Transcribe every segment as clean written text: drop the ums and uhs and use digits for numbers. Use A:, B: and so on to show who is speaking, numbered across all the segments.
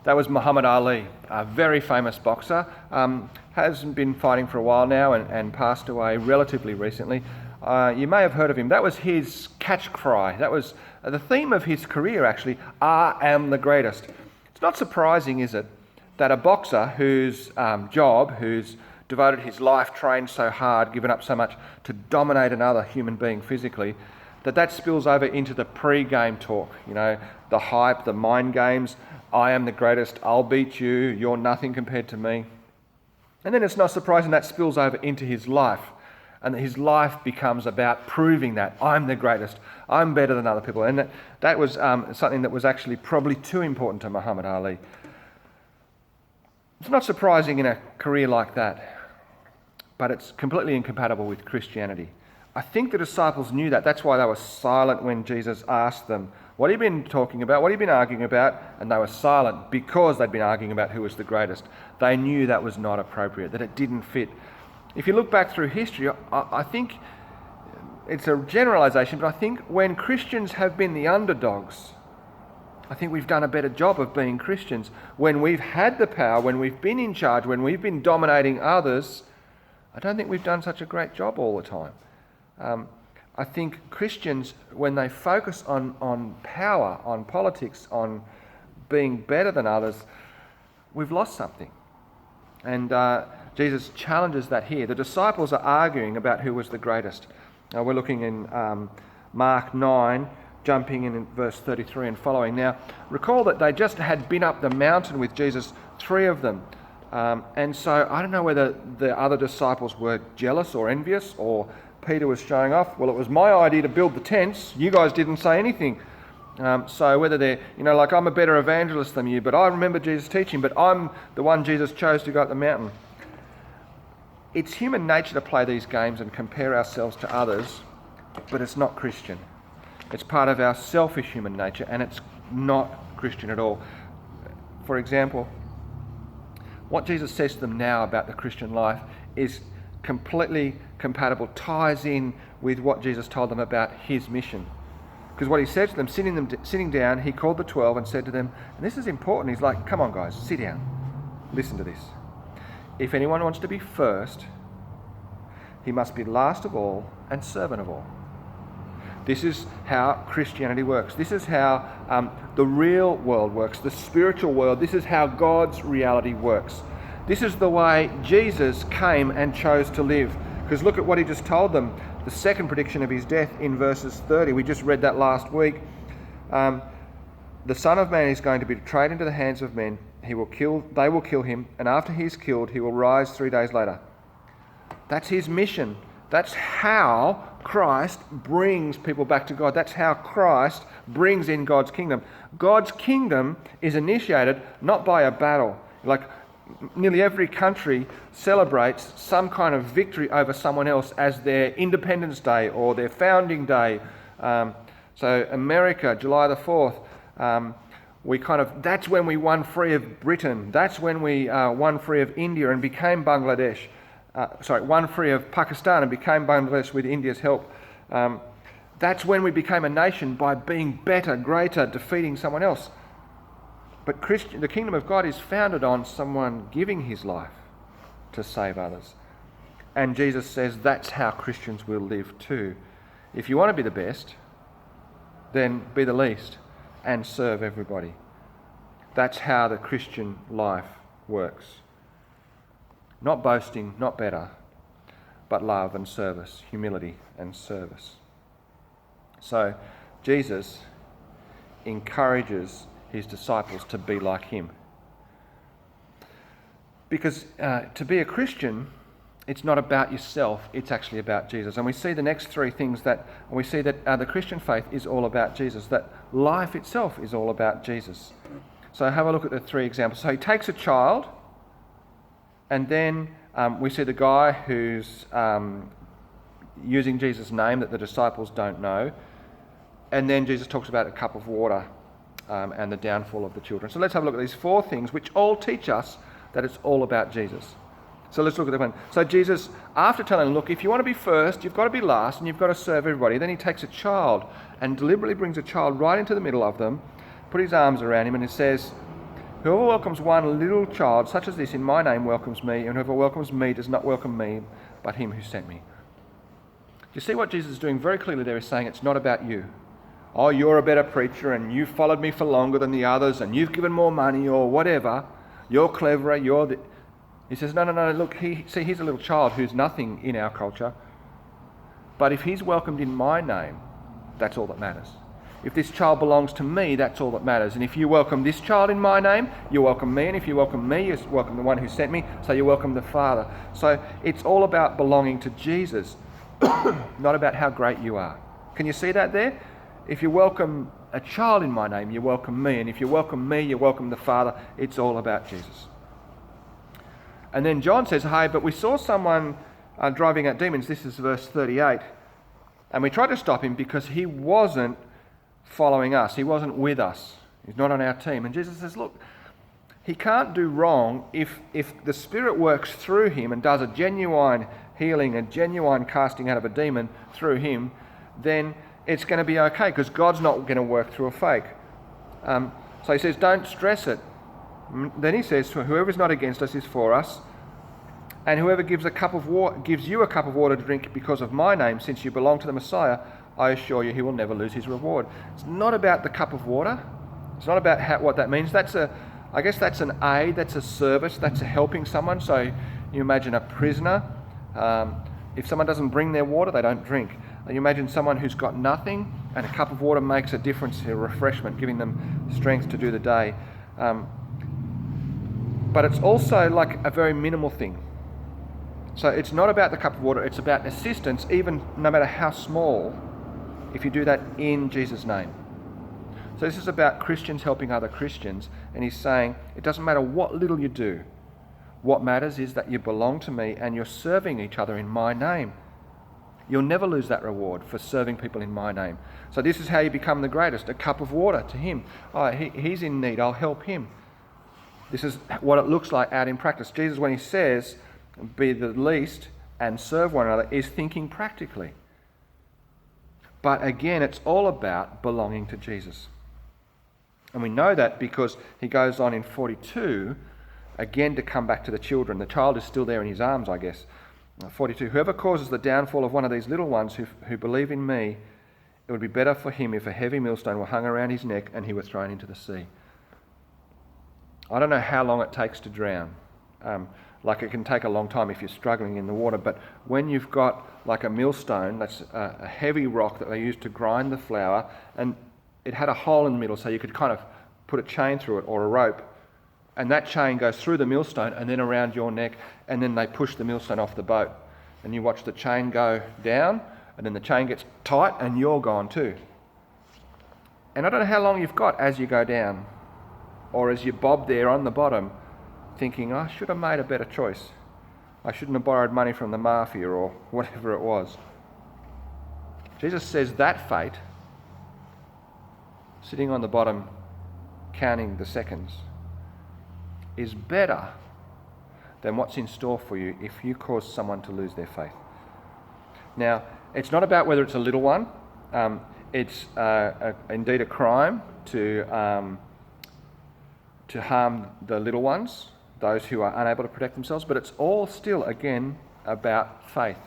A: That was Muhammad Ali, a very famous boxer. Has been fighting for a while now and passed away relatively recently. You may have heard of him. That was his catch cry. That was the theme of his career, actually. I am the greatest. It's not surprising, is it, that a boxer whose who's devoted his life, trained so hard, given up so much to dominate another human being physically, that spills over into the pre-game talk, the hype, the mind games. I am the greatest, I'll beat you, you're nothing compared to me. And then it's not surprising that spills over into his life, and that his life becomes about proving that I'm the greatest, I'm better than other people. And that was something that was actually probably too important to Muhammad Ali. It's not surprising in a career like that, but it's completely incompatible with Christianity. I think the disciples knew that. That's why they were silent when Jesus asked them, what have you been talking about? What have you been arguing about? And they were silent because they'd been arguing about who was the greatest. They knew that was not appropriate, that it didn't fit. If you look back through history, I think it's a generalisation, but I think when Christians have been the underdogs, I think we've done a better job of being Christians. When we've had the power, when we've been in charge, when we've been dominating others, I don't think we've done such a great job all the time. I think Christians, when they focus on power, on politics, on being better than others, we've lost something. And Jesus challenges that here. The disciples are arguing about who was the greatest. Now we're looking in Mark 9, jumping in verse 33 and following. Now, recall that they just had been up the mountain with Jesus, 3 of them. And so I don't know whether the other disciples were jealous or envious, or Peter was showing off. Well, it was my idea to build the tents. You guys didn't say anything. So whether they're, like I'm a better evangelist than you, but I remember Jesus teaching, but I'm the one Jesus chose to go up the mountain. It's human nature to play these games and compare ourselves to others, but it's not Christian. It's part of our selfish human nature, and it's not Christian at all. For example, what Jesus says to them now about the Christian life is completely compatible, ties in with what Jesus told them about his mission. Because what he said to them, sitting down, he called the 12 and said to them, and this is important, he's like, come on guys, sit down, listen to this. If anyone wants to be first, he must be last of all and servant of all. This is how Christianity works. This is how the real world works, the spiritual world. This is how God's reality works. This is the way Jesus came and chose to live. Because look at what he just told them. The second prediction of his death in verses 30. We just read that last week. The Son of Man is going to be betrayed into the hands of men. They will kill him, and after he's killed, he will rise 3 days later. That's his mission. That's how Christ brings people back to God. That's how Christ brings in God's kingdom. God's kingdom is initiated not by a battle. Like nearly every country celebrates some kind of victory over someone else as their Independence Day or their Founding Day. So America, July the 4th, that's when we won free of Britain. That's when we won free of India and became Bangladesh. Won free of Pakistan and became Bangladesh with India's help. That's when we became a nation, by being better, greater, defeating someone else. But the kingdom of God is founded on someone giving his life to save others. And Jesus says that's how Christians will live too. If you want to be the best, then be the least and serve everybody. That's how the Christian life works. Not boasting, not better, but love and service, humility and service. So Jesus encourages his disciples to be like him. Because to be a Christian, it's not about yourself, it's actually about Jesus. And we see the next 3 things the Christian faith is all about Jesus, that life itself is all about Jesus. So have a look at the 3 examples. So he takes a child, and then we see the guy who's using Jesus' name that the disciples don't know. And then Jesus talks about a cup of water and the downfall of the children. So let's have a look at these 4 things, which all teach us that it's all about Jesus. So let's look at that one. So Jesus, after telling them, look, if you want to be first, you've got to be last, and you've got to serve everybody. Then he takes a child and deliberately brings a child right into the middle of them, put his arms around him, and he says, Whoever welcomes one little child such as this in my name welcomes me, and whoever welcomes me does not welcome me, but him who sent me. Do you see what Jesus is doing very clearly there? He's saying it's not about you. Oh, you're a better preacher and you followed me for longer than the others and you've given more money or whatever. You're cleverer, He says, no, look, he's a little child who's nothing in our culture. But if he's welcomed in my name, that's all that matters. If this child belongs to me, that's all that matters. And if you welcome this child in my name, you welcome me. And if you welcome me, you welcome the one who sent me. So you welcome the Father. So it's all about belonging to Jesus, not about how great you are. Can you see that there? If you welcome a child in my name, you welcome me. And if you welcome me, you welcome the Father. It's all about Jesus. And then John says, hey, but we saw someone driving out demons. This is verse 38. And we tried to stop him because he wasn't following us. He wasn't with us. He's not on our team. And Jesus says, look, he can't do wrong if the Spirit works through him and does a genuine healing, a genuine casting out of a demon through him, then it's going to be okay because God's not going to work through a fake. So he says, don't stress it. Then he says, whoever is not against us is for us. And whoever gives you a cup of water to drink because of my name, since you belong to the Messiah, I assure you he will never lose his reward. It's not about the cup of water. It's not about what that means. I guess that's an aid, that's a service, that's a helping someone. So you imagine a prisoner. If someone doesn't bring their water, they don't drink. You imagine someone who's got nothing, and a cup of water makes a difference, a refreshment, giving them strength to do the day. But it's also like a very minimal thing. So it's not about the cup of water, it's about assistance, even no matter how small, if you do that in Jesus' name. So this is about Christians helping other Christians, and he's saying it doesn't matter what little you do. What matters is that you belong to me and you're serving each other in my name. You'll never lose that reward for serving people in my name. So this is how you become the greatest, a cup of water to him. Oh, he's in need, I'll help him. This is what it looks like out in practice. Jesus, when he says, be the least and serve one another, is thinking practically. But again, it's all about belonging to Jesus. And we know that because he goes on in 42, again to come back to the children. The child is still there in his arms, I guess. 42, whoever causes the downfall of one of these little ones who believe in me, it would be better for him if a heavy millstone were hung around his neck and he were thrown into the sea. I don't know how long it takes to drown. Like it can take a long time if you're struggling in the water, but when you've got like a millstone, that's a heavy rock that they used to grind the flour, and it had a hole in the middle so you could kind of put a chain through it or a rope, and that chain goes through the millstone and then around your neck, and then they push the millstone off the boat, and you watch the chain go down, and then the chain gets tight and you're gone too. And I don't know how long you've got as you go down, or as you bob there on the bottom, thinking, I should have made a better choice. I shouldn't have borrowed money from the mafia or whatever it was. Jesus says that fate, sitting on the bottom, counting the seconds, is better than what's in store for you if you cause someone to lose their faith. Now, it's not about whether it's a little one. It's indeed a crime to harm the little ones, those who are unable to protect themselves, but it's all still, again, about faith.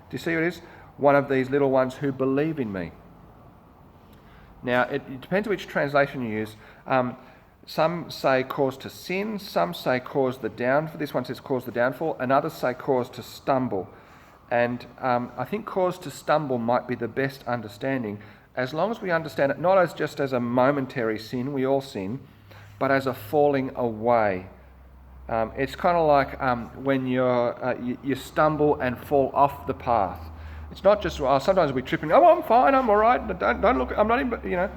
A: Do you see what it is? One of these little ones who believe in me. Now, it depends which translation you use. Some say cause to sin, some say cause the downfall. This one says cause the downfall, and others say cause to stumble. And I think cause to stumble might be the best understanding, as long as we understand it not as just as a momentary sin, we all sin, but as a falling away. It's kind of like when you stumble and fall off the path. It's not just, sometimes we trip and, I'm fine, I'm all right, don't look, I'm not even,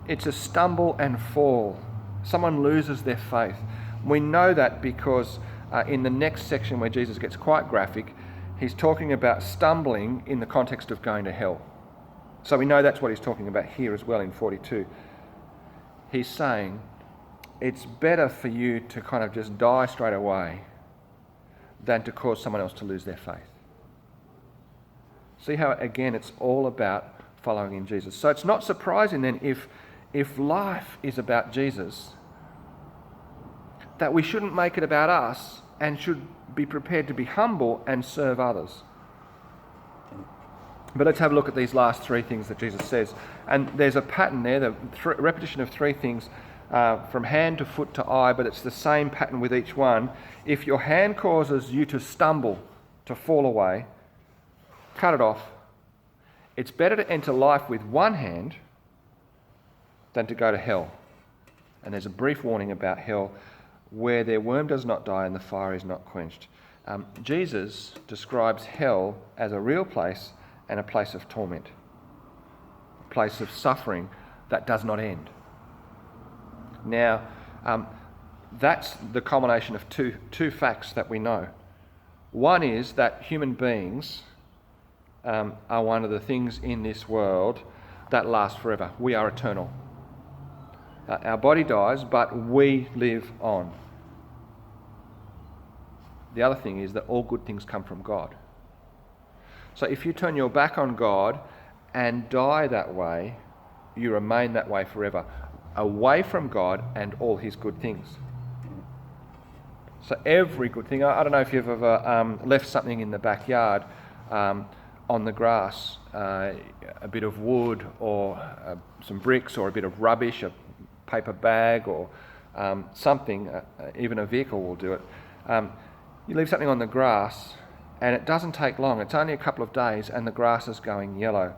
A: It's a stumble and fall. Someone loses their faith. We know that because in the next section where Jesus gets quite graphic, he's talking about stumbling in the context of going to hell. So we know that's what he's talking about here as well in 42. He's saying, it's better for you to kind of just die straight away than to cause someone else to lose their faith. See how, again, it's all about following in Jesus. So it's not surprising then if life is about Jesus, that we shouldn't make it about us and should be prepared to be humble and serve others. But let's have a look at these last three things that Jesus says. And there's a pattern there, the repetition of three things, from hand to foot to eye, but it's the same pattern with each one. If your hand causes you to stumble, to fall away, cut it off. It's better to enter life with one hand than to go to hell. And there's a brief warning about hell, where their worm does not die and the fire is not quenched. Jesus describes hell as a real place and a place of torment, a place of suffering that does not end. Now, that's the culmination of two facts that we know. One is that human beings are one of the things in this world that last forever. We are eternal. Our body dies, but we live on. The other thing is that all good things come from God. So if you turn your back on God and die that way, you remain that way forever, away from God and all his good things. So every good thing, I don't know if you've ever left something in the backyard on the grass, a bit of wood or some bricks or a bit of rubbish, a paper bag or something, even a vehicle will do it. You leave something on the grass and it doesn't take long. It's only a couple of days and the grass is going yellow.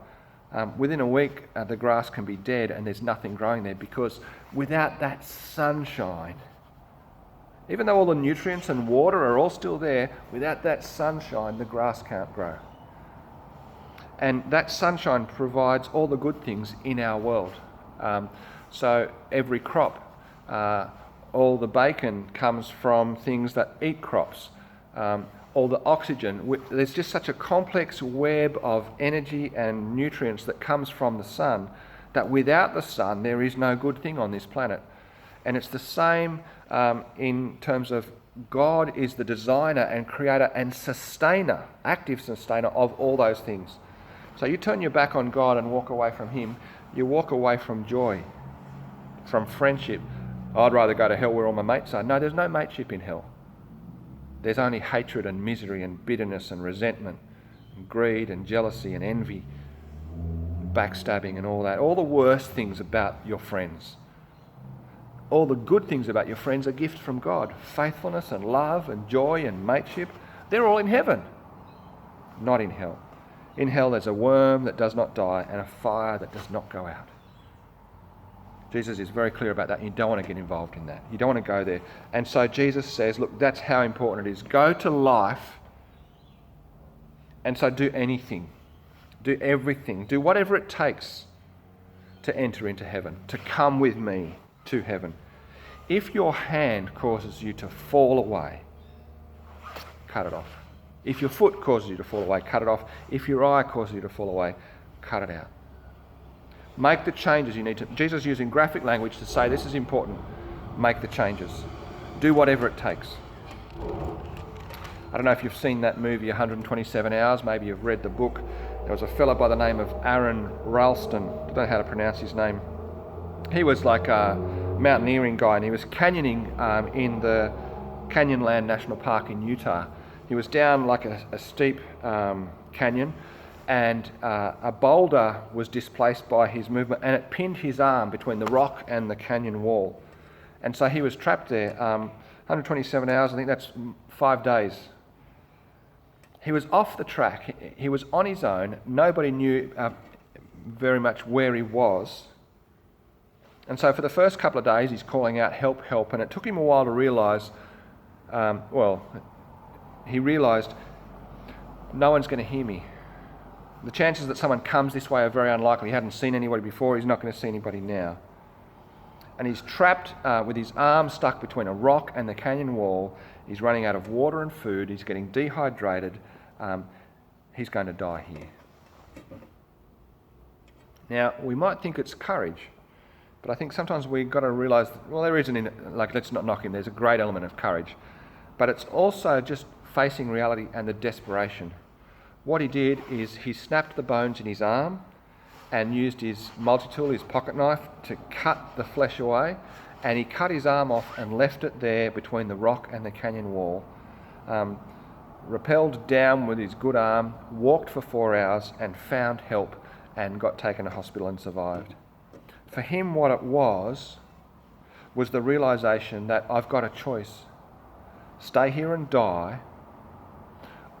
A: Within a week, the grass can be dead and there's nothing growing there, because without that sunshine, even though all the nutrients and water are all still there, without that sunshine, the grass can't grow. And that sunshine provides all the good things in our world. So every crop, all the bacon comes from things that eat crops. All the oxygen, there's just such a complex web of energy and nutrients that comes from the sun, that without the sun there is no good thing on this planet. And it's the same in terms of God is the designer and creator and sustainer, active sustainer of all those things. So you turn your back on God and walk away from him, you walk away from joy, from friendship. I'd rather go to hell where all my mates are. No, there's no mateship in hell. There's only hatred and misery and bitterness and resentment and greed and jealousy and envy, and backstabbing and all that. All the worst things about your friends. All the good things about your friends are gifts from God. Faithfulness and love and joy and mateship, they're all in heaven, not in hell. In hell there's a worm that does not die and a fire that does not go out. Jesus is very clear about that. You don't want to get involved in that. You don't want to go there. And so Jesus says, look, that's how important it is. Go to life, and so do anything. Do everything. Do whatever it takes to enter into heaven, to come with me to heaven. If your hand causes you to fall away, cut it off. If your foot causes you to fall away, cut it off. If your eye causes you to fall away, cut it out. Make the changes you need to. Jesus is using graphic language to say this is important. Make the changes. Do whatever it takes. I don't know if you've seen that movie 127 Hours. Maybe you've read the book. There was a fellow by the name of Aaron Ralston. I don't know how to pronounce his name. He was like a mountaineering guy, and he was canyoning in the Canyonland National Park in Utah. He was down like a steep canyon, and a boulder was displaced by his movement, and it pinned his arm between the rock and the canyon wall. And so he was trapped there 127 hours, I think that's 5 days. He was off the track, he was on his own, nobody knew very much where he was. And so for the first couple of days he's calling out, help, help, and it took him a while to realise, he realised, no one's going to hear me. The chances that someone comes this way are very unlikely. He hadn't seen anybody before, he's not going to see anybody now. And he's trapped with his arm stuck between a rock and the canyon wall. He's running out of water and food, he's getting dehydrated. He's going to die here. Now, we might think it's courage, but I think sometimes we've got to realise, well, there isn't, let's not knock him, there's a great element of courage. But it's also just facing reality and the desperation. What he did is he snapped the bones in his arm and used his multi-tool, his pocket knife, to cut the flesh away, and he cut his arm off and left it there between the rock and the canyon wall. Rappelled down with his good arm, walked for 4 hours and found help and got taken to hospital and survived. For him, what it was the realisation that I've got a choice. Stay here and die,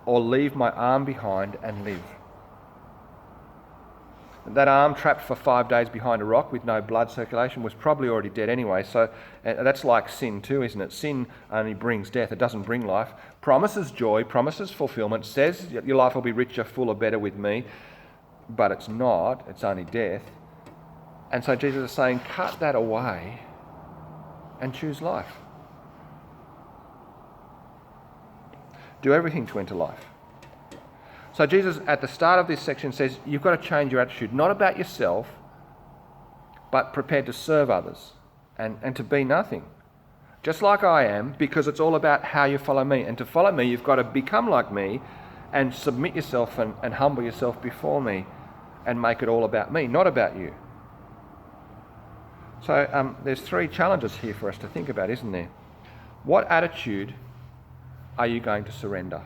A: or leave my arm behind and live. That arm, trapped for 5 days behind a rock with no blood circulation, was probably already dead anyway. So that's like sin too, isn't it? Sin only brings death. It doesn't bring life. Promises joy, promises fulfillment, says your life will be richer, fuller, better with me. But it's not. It's only death. And so Jesus is saying, cut that away and choose life. Do everything to enter life. So Jesus, at the start of this section, says you've got to change your attitude, not about yourself, but prepared to serve others and to be nothing. Just like I am, because it's all about how you follow me. And to follow me, you've got to become like me and submit yourself and humble yourself before me and make it all about me, not about you. So there's 3 challenges here for us to think about, isn't there? What attitude are you going to surrender?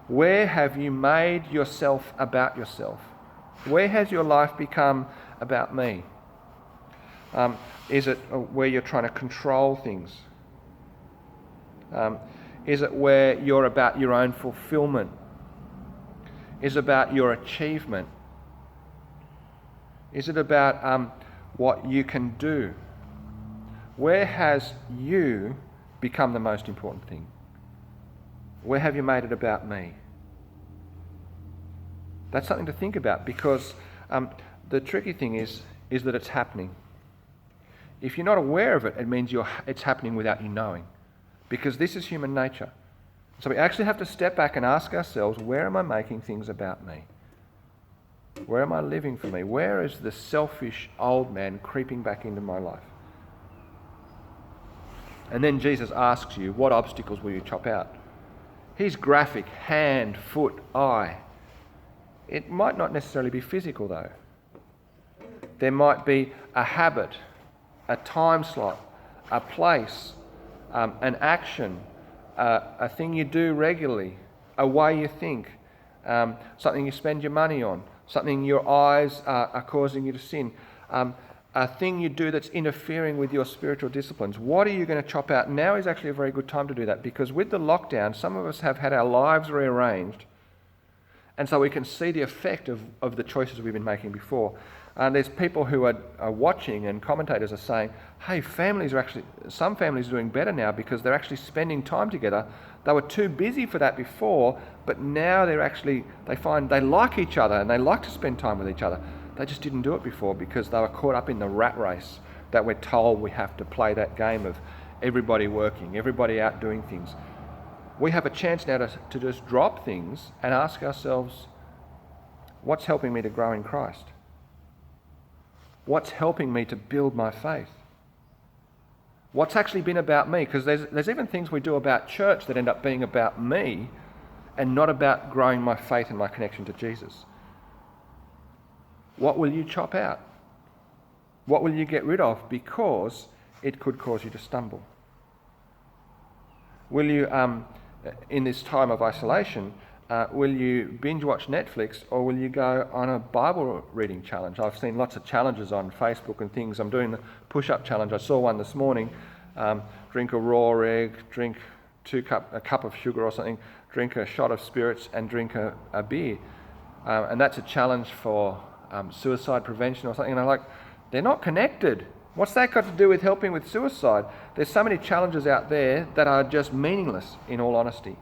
A: Where have you made yourself about yourself? Where has your life become about me? Is it where you're trying to control things? Is it where you're about your own fulfillment? Is it about your achievement? Is it about what you can do? Where has you become the most important thing? Where have you made it about me? That's something to think about, because the tricky thing is that it's happening. If you're not aware of it, it means it's happening without you knowing, because this is human nature. So we actually have to step back and ask ourselves, where am I making things about me? Where am I living for me? Where is the selfish old man creeping back into my life? And then Jesus asks you, what obstacles will you chop out? He's graphic: hand, foot, eye. It might not necessarily be physical though. There might be a habit, a time slot, a place, an action, a thing you do regularly, a way you think, something you spend your money on, something your eyes are causing you to sin, a thing you do that's interfering with your spiritual disciplines. What are you going to chop out? Now is actually a very good time to do that, because with the lockdown, some of us have had our lives rearranged, and so we can see the effect of the choices we've been making before. There's people who are watching, and commentators are saying, hey, some families are doing better now because they're actually spending time together. They were too busy for that before, but now they find they like each other and they like to spend time with each other. They just didn't do it before because they were caught up in the rat race that we're told we have to play, that game of everybody working, everybody out doing things. We have a chance now to just drop things and ask ourselves, what's helping me to grow in Christ? What's helping me to build my faith? What's actually been about me? Because there's even things we do about church that end up being about me and not about growing my faith and my connection to Jesus. What will you chop out? What will you get rid of? Because it could cause you to stumble. Will you, in this time of isolation, will you binge watch Netflix, or will you go on a Bible reading challenge? I've seen lots of challenges on Facebook and things. I'm doing the push-up challenge. I saw one this morning. Drink a raw egg, drink a cup of sugar or something, drink a shot of spirits, and drink a beer. And that's a challenge for suicide prevention or something. And I'm like, they're not connected. What's that got to do with helping with suicide? There's so many challenges out there that are just meaningless, in all honesty.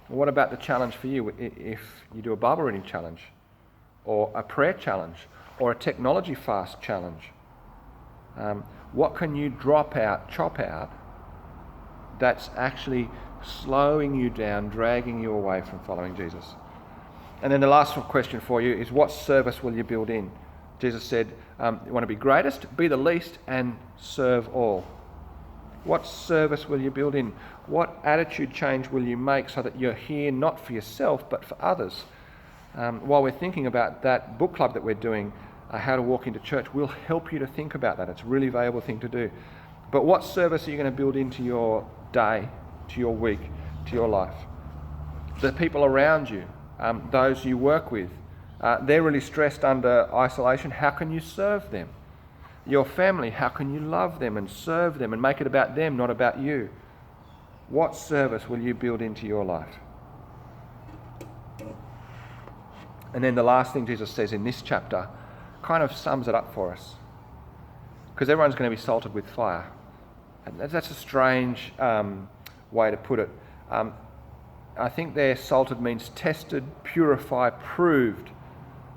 A: What about the challenge for you if you do a Bible reading challenge, or a prayer challenge, or a technology fast challenge? What can you chop out, that's actually slowing you down, dragging you away from following Jesus? And then the last question for you is, what service will you build in? Jesus said, you want to be greatest, be the least, and serve all. What service will you build in? What attitude change will you make so that you're here not for yourself but for others? While we're thinking about that book club that we're doing, how to walk into church will help you to think about that. It's a really valuable thing to do. But what service are you going to build into your day, to your week, to your life? The people around you, those you work with, they're really stressed under isolation. How can you serve them? Your family, how can you love them and serve them and make it about them, not about you? What service will you build into your life? And then the last thing Jesus says in this chapter kind of sums it up for us. Because everyone's going to be salted with fire. And that's a strange way to put it. I think there salted means tested, purified, proved.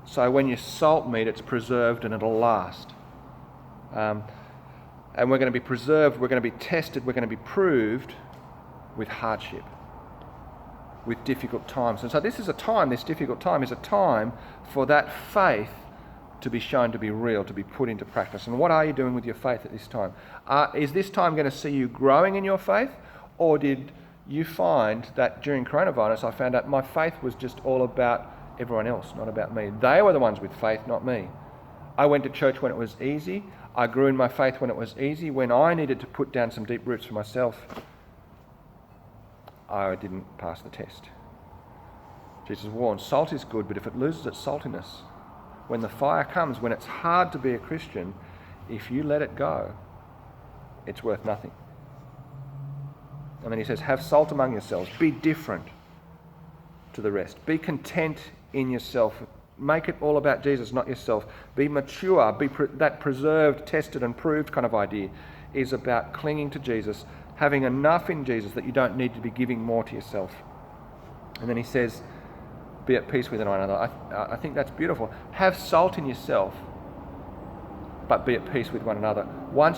A: So when you salt meat, it's preserved and it'll last. And we're going to be preserved, we're going to be tested, we're going to be proved with hardship, with difficult times. And so this difficult time is a time for that faith to be shown to be real, to be put into practice. And what are you doing with your faith at this time? Is this time going to see you growing in your faith? Or did you find that during coronavirus, I found out my faith was just all about everyone else, not about me. They were the ones with faith, not me. I went to church when it was easy. I grew in my faith when it was easy. When I needed to put down some deep roots for myself, I didn't pass the test. Jesus warned, salt is good, but if it loses its saltiness, when the fire comes, when it's hard to be a Christian, if you let it go, it's worth nothing. And then he says, have salt among yourselves. Be different to the rest. Be content in yourself. Make it all about Jesus, not yourself. Be mature. That preserved, tested and proved kind of idea is about clinging to Jesus, having enough in Jesus that you don't need to be giving more to yourself. And then he says, be at peace with one another. I think that's beautiful. Have salt in yourself, but be at peace with one another. Once